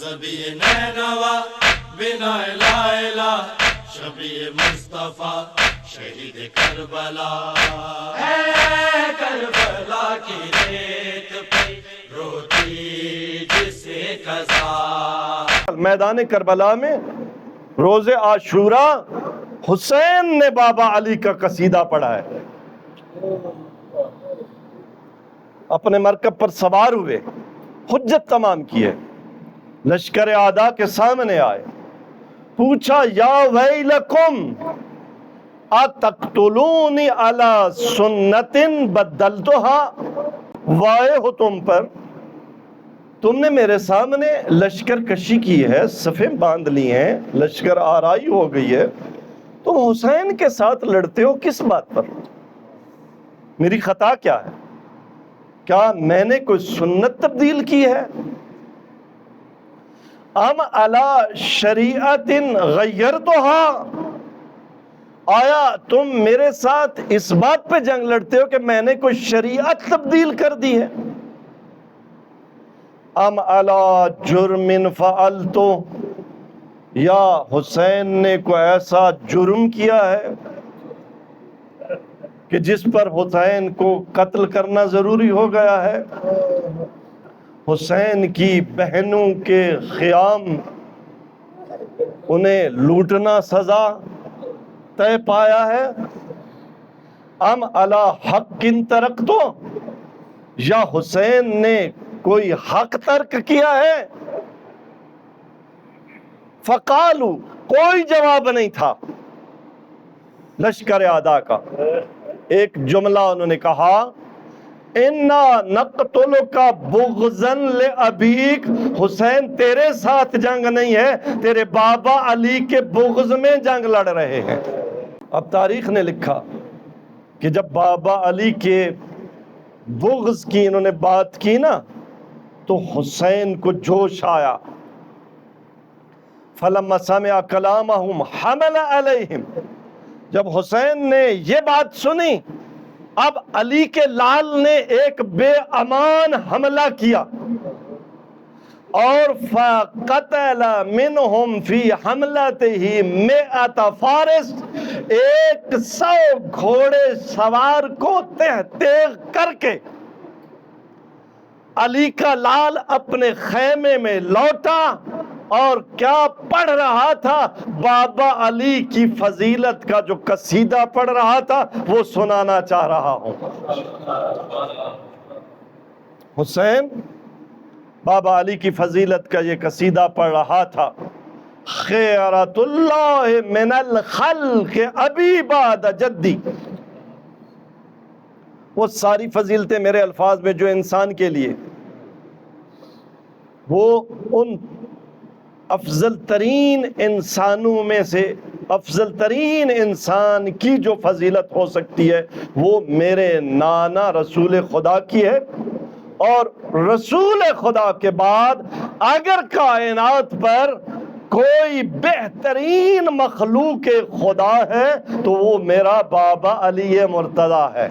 زبی نینوا بنا لا الہ شفیع مصطفیٰ شہید کربلا، اے کربلا کی ریت پہ روتی جسے قضا۔ میدان کربلا میں روز عاشوراء حسین نے بابا علی کا قصیدہ پڑھا ہے۔ اپنے مرکب پر سوار ہوئے، حجت تمام کیے، لشکر اعداء کے سامنے آئے، پوچھا یا ویلکم اتقتلونی علی سنت بدلتها، وائے ہو تم پر، تم نے میرے سامنے لشکر کشی کی ہے، صفیں باندھ لی ہیں، لشکر آرائی ہو گئی ہے، تم حسین کے ساتھ لڑتے ہو کس بات پر؟ میری خطا کیا ہے؟ کیا میں نے کوئی سنت تبدیل کی ہے؟ ام علی شریعت غیرتها، آیا تم میرے ساتھ اس بات پہ جنگ لڑتے ہو کہ میں نے کوئی شریعت تبدیل کر دی ہے؟ ام علی جرم فعلتو، یا حسین نے کوئی ایسا جرم کیا ہے کہ جس پر حسین کو قتل کرنا ضروری ہو گیا ہے؟ حسین کی بہنوں کے خیام، انہیں لوٹنا سزا طے پایا ہے؟ ام علی حق ترکتو، یا حسین نے کوئی حق ترک کیا ہے؟ فقالو، کوئی جواب نہیں تھا لشکر اعداء کا۔ ایک جملہ انہوں نے کہا، انا نقتلک بغضا لابیک، حسین تیرے ساتھ جنگ نہیں ہے، تیرے بابا علی کے بغض میں جنگ لڑ رہے ہیں۔ اب تاریخ نے لکھا کہ جب بابا علی کے بغض کی انہوں نے بات کی نا تو حسین کو جوش آیا۔ فلما سمع کلامہم حمل علیہم، جب حسین نے یہ بات سنی اب علی کے لال نے ایک بے امان حملہ کیا، اور فَقَتَلَ مِنْهُمْ فِي حَمْلَتِهِ 100 فارس، 100 گھوڑے سوار کو تیغ کر کے علی کا لال اپنے خیمے میں لوٹا، اور کیا پڑھ رہا تھا؟ بابا علی کی فضیلت کا جو قصیدہ پڑھ رہا تھا وہ سنانا چاہ رہا ہوں۔ حسین بابا علی کی فضیلت کا یہ قصیدہ پڑھ رہا تھا، خیرت اللہ من الخلق ابی بعد جدی، وہ ساری فضیلتیں میرے الفاظ میں جو انسان کے لیے، وہ ان افضل ترین انسانوں میں سے افضل ترین انسان کی جو فضیلت ہو سکتی ہے وہ میرے نانا رسول خدا کی ہے، اور رسول خدا کے بعد اگر کائنات پر کوئی بہترین مخلوق خدا ہے تو وہ میرا بابا علی مرتضیٰ ہے۔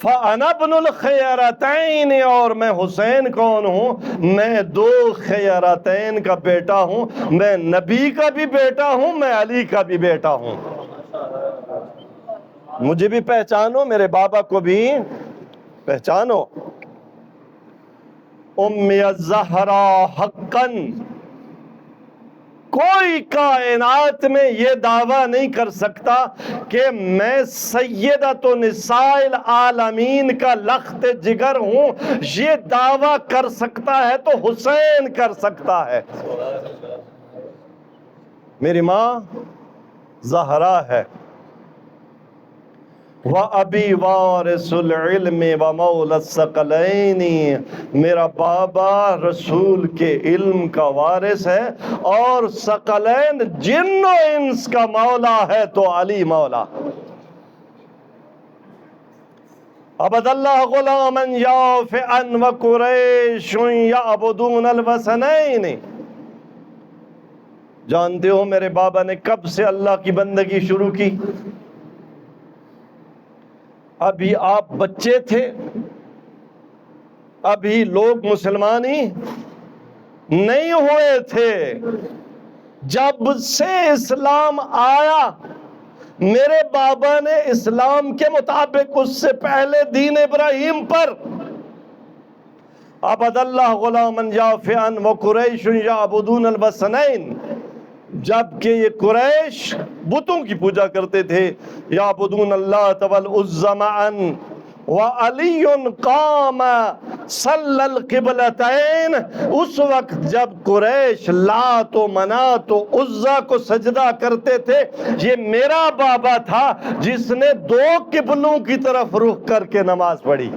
فَأَنَا ابْنُ الْخِيَرَتَيْنِ، اور میں حسین کون ہوں؟ میں 2 خیرتین کا بیٹا ہوں، میں نبی کا بھی بیٹا ہوں، میں علی کا بھی بیٹا ہوں۔ مجھے بھی پہچانو، میرے بابا کو بھی پہچانو۔ امی الزہراء حقاً، کوئی کائنات میں یہ دعویٰ نہیں کر سکتا کہ میں سیدۃ نساء العالمین کا لخت جگر ہوں، یہ دعویٰ کر سکتا ہے تو حسین کر سکتا ہے۔ میری ماں زہرا ہے، وَأَبِي وَارِثُ الْعِلْمِ وَمَوْلَى الثَّقَلَيْنِ، میرا بابا رسول کے علم کا وارث ہے اور ثقلین جن و انس کا مولا ہے تو علی مولا۔ عبد اللہ غلاما یافعا وقریش یعبدون الوثنین، جانتے ہو میرے بابا نے کب سے اللہ کی بندگی شروع کی؟ ابھی آپ بچے تھے، ابھی لوگ مسلمان ہی نہیں ہوئے تھے. جب سے اسلام آیا میرے بابا نے اسلام کے مطابق اس سے پہلے دین ابراہیم پر عبد اللہ غلاما یافعا وقریش یعبدون الوثنین، جبکہ یہ قریش بتوں کی پوجا کرتے تھے. یعبدون اللات والعزى معا وعلی قام صلی القبلتین. اس وقت جب قریش لات و منات و عزیٰ کو سجدہ کرتے تھے، یہ میرا بابا تھا جس نے 2 قبلوں کی طرف رخ کر کے نماز پڑھی،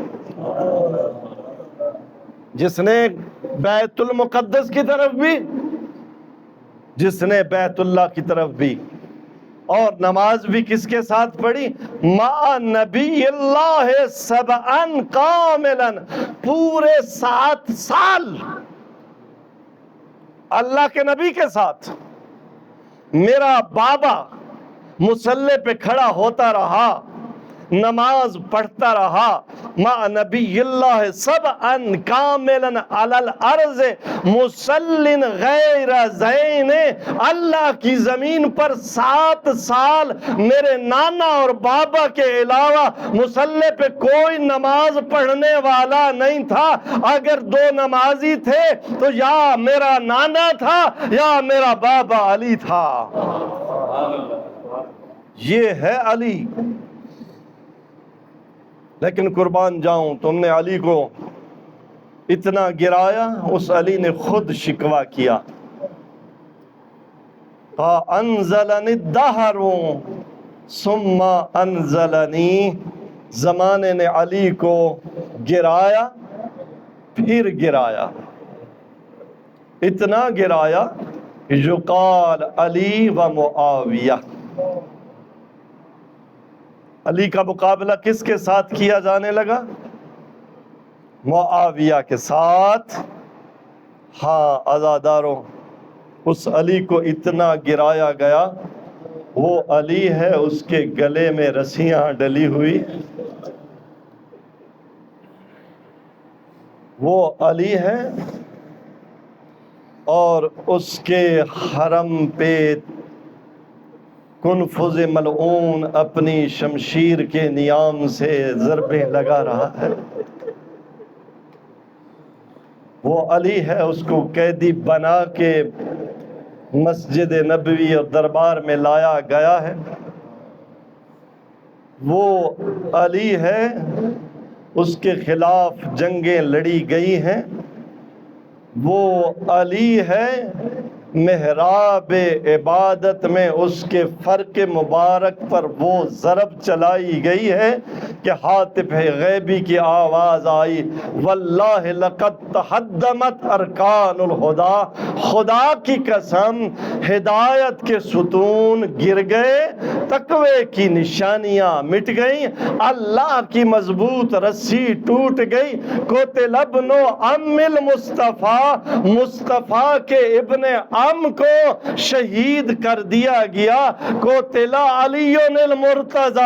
جس نے بیت المقدس کی طرف بھی، جس نے بیت اللہ کی طرف بھی، اور نماز بھی کس کے ساتھ پڑھی؟ مع نبی اللہ 7 کاملا، پورے 7 سال اللہ کے نبی کے ساتھ. میرا بابا مصلی پہ کھڑا ہوتا رہا، نماز پڑھتا رہا، مع نبی اللہ 7 کاملا علی الارض مسلن غیر زین. اللہ کی زمین پر 7 سال میرے نانا اور بابا کے علاوہ مصلی پہ کوئی نماز پڑھنے والا نہیں تھا. اگر 2 نمازی تھے تو یا میرا نانا تھا یا میرا بابا علی تھا. یہ ہے علی. لیکن قربان جاؤں، تم نے علی کو اتنا گرایا، اس علی نے خود شکوہ کیا. انزلنی الدہر ثم انزلنی، زمانے نے علی کو گرایا پھر گرایا، اتنا گرایا کہ یقال علی و معاویہ. علی کا مقابلہ کس کے ساتھ کیا جانے لگا؟ معاویہ کے ساتھ. ہاں عزاداروں، اس علی کو اتنا گرایا گیا، وہ علی ہے اس کے گلے میں رسیاں ڈلی ہوئی، وہ علی ہے، اور اس کے حرم پہ کنفذ ملعون اپنی شمشیر کے نیام سے ضربیں لگا رہا ہے. وہ علی ہے، اس کو قیدی بنا کے مسجد نبوی اور دربار میں لایا گیا ہے. وہ علی ہے، اس کے خلاف جنگیں لڑی گئی ہیں. وہ علی ہے، محراب عبادت میں اس کے فرق مبارک پر وہ ضرب چلائی گئی ہے کہ ہاتف غیبی کی آواز آئی، واللہ لقد تہدمت ارکان الہدی، خدا کی قسم ہدایت کے ستون گر گئے، تقوی کی نشانیاں مٹ گئیں، اللہ کی مضبوط رسی ٹوٹ گئی. قتل ابن ام المصطفیٰ، مصطفیٰ کے ابن ام کو شہید کر دیا گیا. قتل علی المرتضی،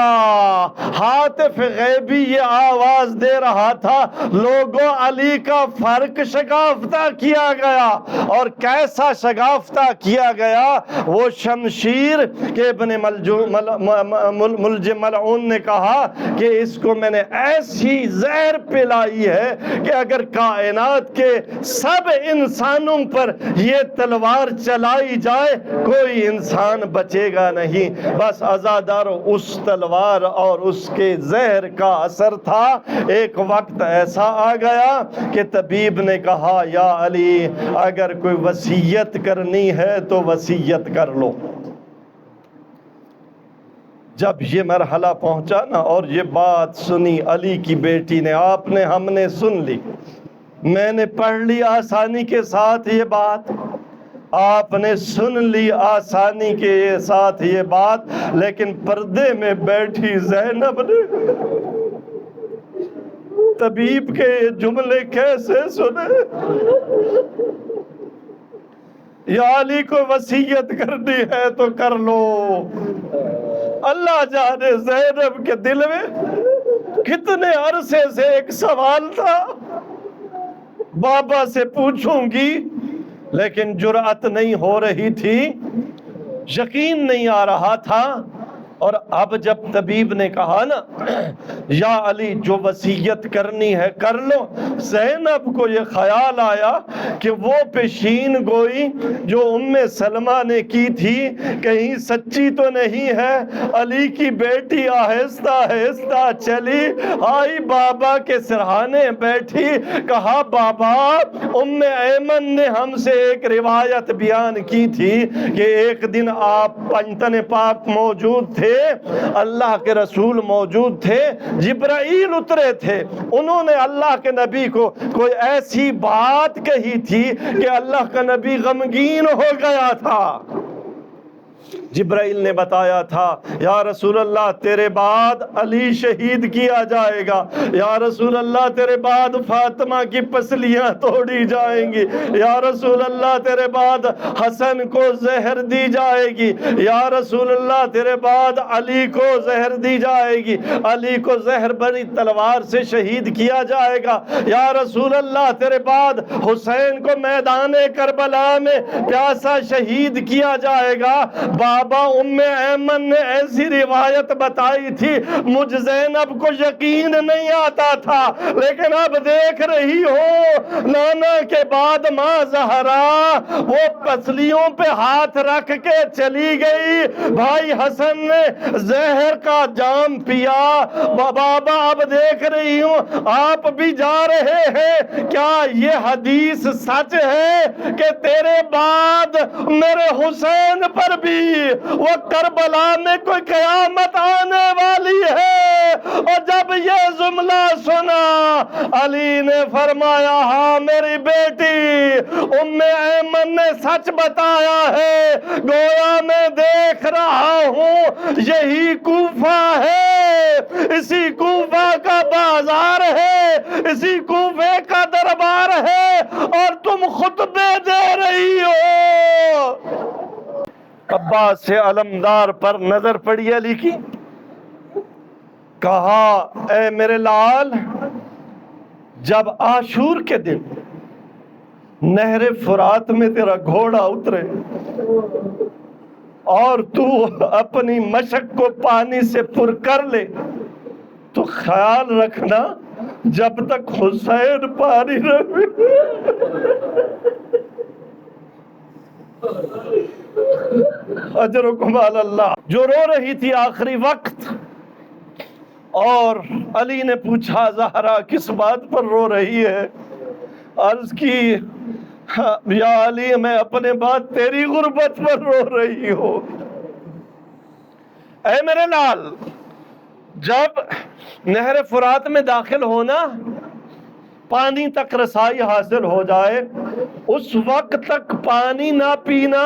ہاتف غیبی یہ آواز دے رہا تھا، لوگوں علی کا فرق شگافتہ کیا گیا. اور کیسا شگافتہ کیا گیا؟ وہ شمشیر کے ابن ملجم ملعون نے کہا کہ اس کو میں نے ایسی زہر پلائی ہے کہ اگر کائنات کے سب انسانوں پر یہ تلوار چلائی جائے کوئی انسان بچے گا نہیں. بس عزادارو، اس تلوار اور اس کے زہر کا اثر تھا. ایک وقت ایسا آ گیا کہ طبیب نے کہا، یا علی اگر کوئی وصیت کرنی ہے تو وصیت کر لو. جب یہ مرحلہ پہنچا نا اور یہ بات سنی علی کی بیٹی نے، آپ نے، ہم نے سن لی، میں نے پڑھ لی آسانی کے ساتھ یہ بات، آپ نے سن لی آسانی کے ساتھ یہ بات، لیکن پردے میں بیٹھی زینب نے طبیب کے یہ جملے کیسے سنے؟ یا علی کو وصیت کرنی ہے تو کر لو. اللہ جانے زینب کے دل میں کتنے عرصے سے ایک سوال تھا، بابا سے پوچھوں گی، لیکن جرأت نہیں ہو رہی تھی، یقین نہیں آ رہا تھا۔ اور اب جب طبیب نے کہا نا یا علی جو وصیت کرنی ہے کر لو، زینب کو یہ خیال آیا کہ وہ پیشین گوئی جو سلمہ نے کی تھی کہیں سچی تو نہیں ہے۔ علی کی بیٹی آہستہ آہستہ چلی آئی، بابا کے سرہانے بیٹھی، کہا بابا ایمن نے ہم سے ایک روایت بیان کی تھی کہ ایک دن آپ پنجتن پاک موجود تھے، اللہ کے رسول موجود تھے، جبرائیل اترے تھے، انہوں نے اللہ کے نبی کو کوئی ایسی بات کہی تھی کہ اللہ کا نبی غمگین ہو گیا تھا۔ جبرائیل نے بتایا تھا یا رسول اللہ تیرے بعد علی شہید کیا جائے گا، یا رسول اللہ تیرے بعد فاطمہ کی پسلیاں توڑی جائیں گی، یا رسول اللہ تیرے بعد حسن کو زہر دی جائے گی، یا رسول اللہ تیرے بعد علی کو زہر دی جائے گی، علی کو زہر بری تلوار سے شہید کیا جائے گا، یا رسول اللہ تیرے بعد حسین کو میدان کربلا میں پیاسا شہید کیا جائے گا۔ بابا ایمن نے ایسی روایت بتائی تھی، مجھ زینب کو یقین نہیں آتا تھا، لیکن اب دیکھ رہی ہو نانا کے بعد ماں زہرا وہ پسلیوں پہ ہاتھ رکھ کے چلی گئی، بھائی حسن نے زہر کا جام پیا، بابا اب دیکھ رہی ہوں آپ بھی جا رہے ہیں، کیا یہ حدیث سچ ہے کہ تیرے بعد میرے حسین پر بھی وہ کربلا میں کوئی قیامت آنے والی ہے؟ اور جب یہ جملہ سنا علی نے فرمایا ہاں میری بیٹی ایمن نے سچ بتایا ہے، گویا میں دیکھ رہا ہوں یہی کوفہ ہے، اسی کوفہ کا بازار ہے، اسی کوفے کا دربار ہے اور تم خطبے دے رہی ہو۔ عباس سے علمدار پر نظر پڑی علی کی، کہا اے میرے لال، جب عاشور کے دن نہر فرات میں تیرا گھوڑا اترے اور تو اپنی مشق کو پانی سے پر کر لے تو خیال رکھنا جب تک حسین پانی رہے۔ اجرکم علی اللہ۔ جو رو رہی تھی آخری وقت، اور علی نے پوچھا زہرا کس بات پر رو رہی ہے؟ عرض کی یا علی میں اپنے بعد تیری غربت پر رو رہی ہوں۔ اے میرے لال، جب نہر فرات میں داخل ہونا، پانی تک رسائی حاصل ہو جائے، اس وقت تک پانی نہ پینا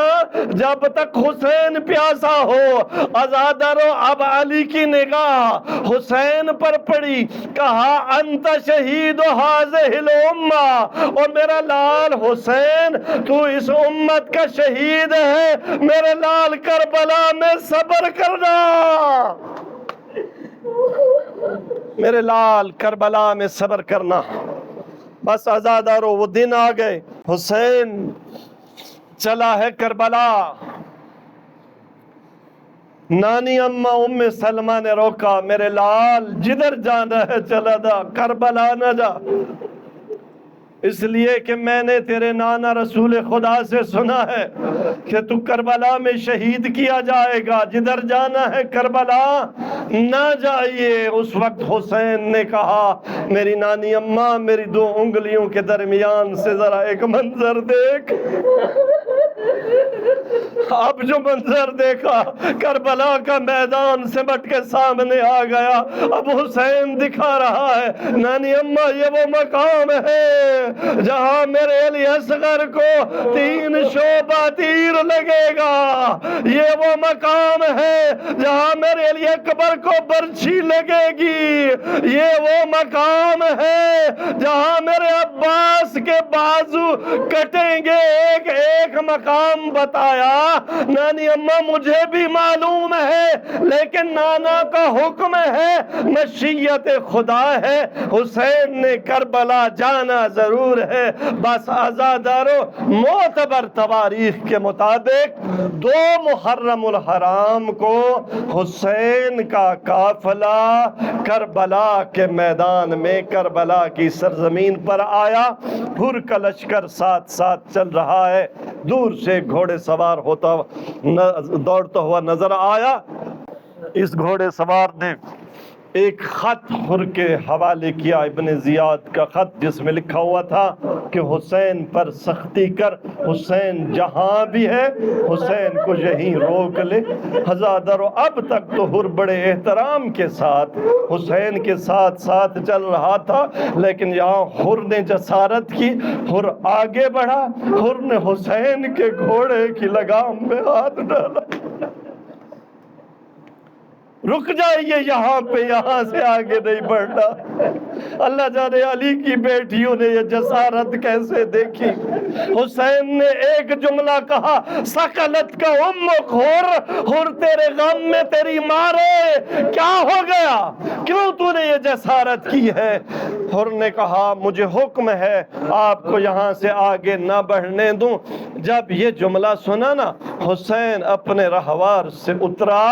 جب تک حسین پیاسا ہو۔ عزادارو اب علی کی نگاہ حسین پر پڑی، کہا انت شہید ھذہ الامہ، اور میرا لال حسین تو اس امت کا شہید ہے، میرے لال کربلا میں صبر کرنا، میرے لال کربلا میں صبر کرنا۔ بس عزادارو وہ دن آ گئے، حسین چلا ہے کربلا۔ نانی اماں سلمہ نے روکا، میرے لال جدھر جانا ہے چلا جا، کربلا نہ جا، اس لیے کہ میں نے تیرے نانا رسول خدا سے سنا ہے کہ تو کربلا میں شہید کیا جائے گا، جدھر جانا ہے کربلا نہ جائیے۔ اس وقت حسین نے کہا میری نانی اماں میری دو انگلیوں کے درمیان سے ذرا ایک منظر دیکھ۔ اب جو منظر دیکھا کربلا کا میدان سمٹ کے سامنے آ گیا، اب حسین دکھا رہا ہے نانی اماں یہ وہ مقام ہے جہاں میرے علی اصغر کو 3 شعبہ تیر لگے گا، یہ وہ مقام ہے جہاں میرے علی اکبر کو برچھی لگے گی، یہ وہ مقام ہے جہاں میرے عباس کے بازو کٹیں گے ایک ایک ایک مقام بتایا، نانی اماں مجھے بھی معلوم ہے لیکن نانا کا حکم ہے، مشیت خدا ہے، حسین نے کربلا جانا ضرور ہے۔ بس عزادارو، معتبر تواریخ کے مطابق 2 محرم الحرام کو حسین کا قافلہ کربلا کے میدان میں، کربلا کی سرزمین پر آیا۔ حر کا لشکر ساتھ ساتھ چل رہا ہے، دور سے گھوڑے سوار ہوتا دوڑتا ہوا نظر آیا۔ اس گھوڑے سوار نے ایک خط حر کے حوالے کیا، ابن زیاد کا خط، جس میں لکھا ہوا تھا کہ حسین پر سختی کر، حسین جہاں بھی ہے حسین کو یہیں روک لے۔ ہزادارو، اب تک تو حر بڑے احترام کے ساتھ حسین کے ساتھ ساتھ چل رہا تھا، لیکن یہاں حر نے جسارت کی، حر آگے بڑھا، حر نے حسین کے گھوڑے کی لگام میں ہاتھ ڈالا۔ رک جائیے یہاں پہ، یہاں سے آگے نہیں بڑھنا۔ اللہ جانے علی کی بیٹیوں نے یہ جسارت کیسے دیکھی۔ حسین نے ایک جملہ کہا، سکلت کا امک حر، حر تیرے غم میں تیری مارے، کیا ہو گیا، کیوں تو نے یہ جسارت کی ہے؟ حر نے کہا، مجھے حکم ہے آپ کو یہاں سے آگے نہ بڑھنے دوں۔ جب یہ جملہ سنا نا، حسین اپنے رہوار سے اترا،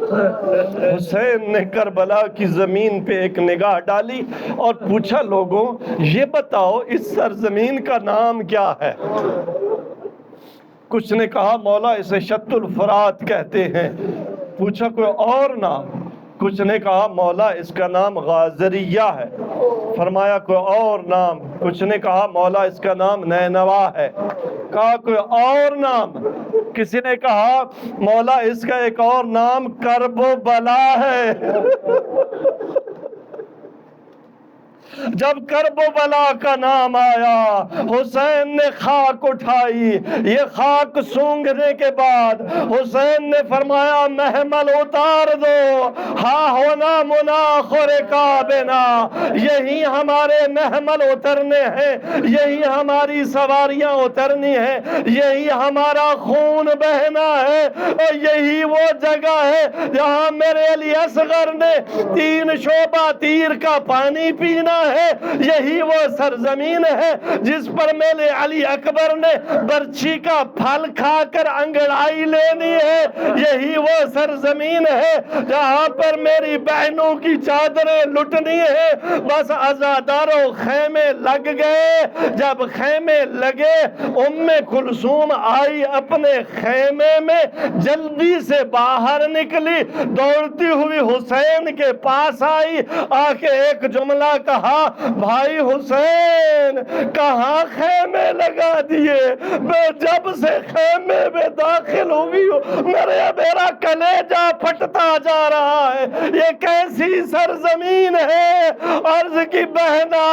حسین نے کربلا کی زمین پہ ایک نگاہ ڈالی اور پوچھا، لوگوں یہ بتاؤ اس سرزمین کا نام کیا ہے؟ کچھ نے کہا مولا اسے شط الفرات کہتے ہیں۔ پوچھا کوئی اور نام؟ کچھ نے کہا مولا اس کا نام غازریہ ہے۔ فرمایا کوئی اور نام؟ کچھ نے کہا مولا اس کا نام نینوا ہے۔ کہا کوئی اور نام؟ کسی نے کہا مولا اس کا ایک اور نام کرب و بلا ہے۔ جب کرب و بلا کا نام آیا، حسین نے خاک اٹھائی۔ یہ خاک سونگھنے کے بعد حسین نے فرمایا محمل اتار دو، ہاں ہونا مناخر کابنا، یہی ہمارے محمل اترنے ہیں، یہی ہماری سواریاں اترنی ہیں، یہی ہمارا خون بہنا ہے، اور یہی وہ جگہ ہے جہاں میرے علی اصغر نے 3 شعبہ تیر کا پانی پینا ہے، یہی وہ سرزمین ہے جس پر میرے علی اکبر نے برچھی کا پھل کھا کر انگڑائی لینی ہے، یہی وہ سرزمین ہے جہاں پر میری بہنوں کی چادریں لٹنی ہے۔ بس عزادارو خیمے لگ گئے۔ جب خیمے لگے، ام کلثوم آئی اپنے خیمے میں، جلدی سے باہر نکلی، دوڑتی ہوئی حسین کے پاس آئی، آ کے ایک جملہ کہا، بھائی حسین کہاں خیمے لگا دیے؟ میں جب سے خیمے میں داخل ہوئی ہوں میرا کلیجہ پھٹتا جا رہا ہے، یہ کیسی سرزمین ہے؟ عرض کی بہنا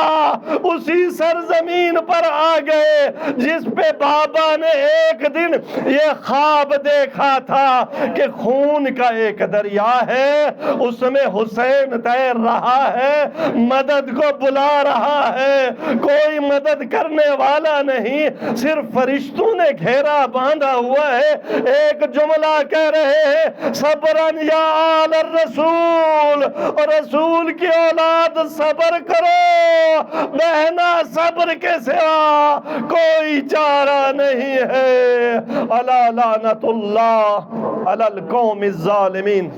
اسی سرزمین پر آ گئے جس پہ بابا نے ایک دن یہ خواب دیکھا تھا کہ خون کا ایک دریا ہے، اس میں حسین تیر رہا ہے، مدد کو بلا رہا ہے، کوئی مدد کرنے والا نہیں، صرف فرشتوں نے گھیرا باندھا ہوا ہے۔ ایک جملہ کہہ رہے ہیں، صبرن یا آل الرسول، اور رسول کی اولاد صبر کرو، بہنا صبر کے سوا کوئی چارہ نہیں ہے۔ الا لعنت اللہ علی القوم الظالمین۔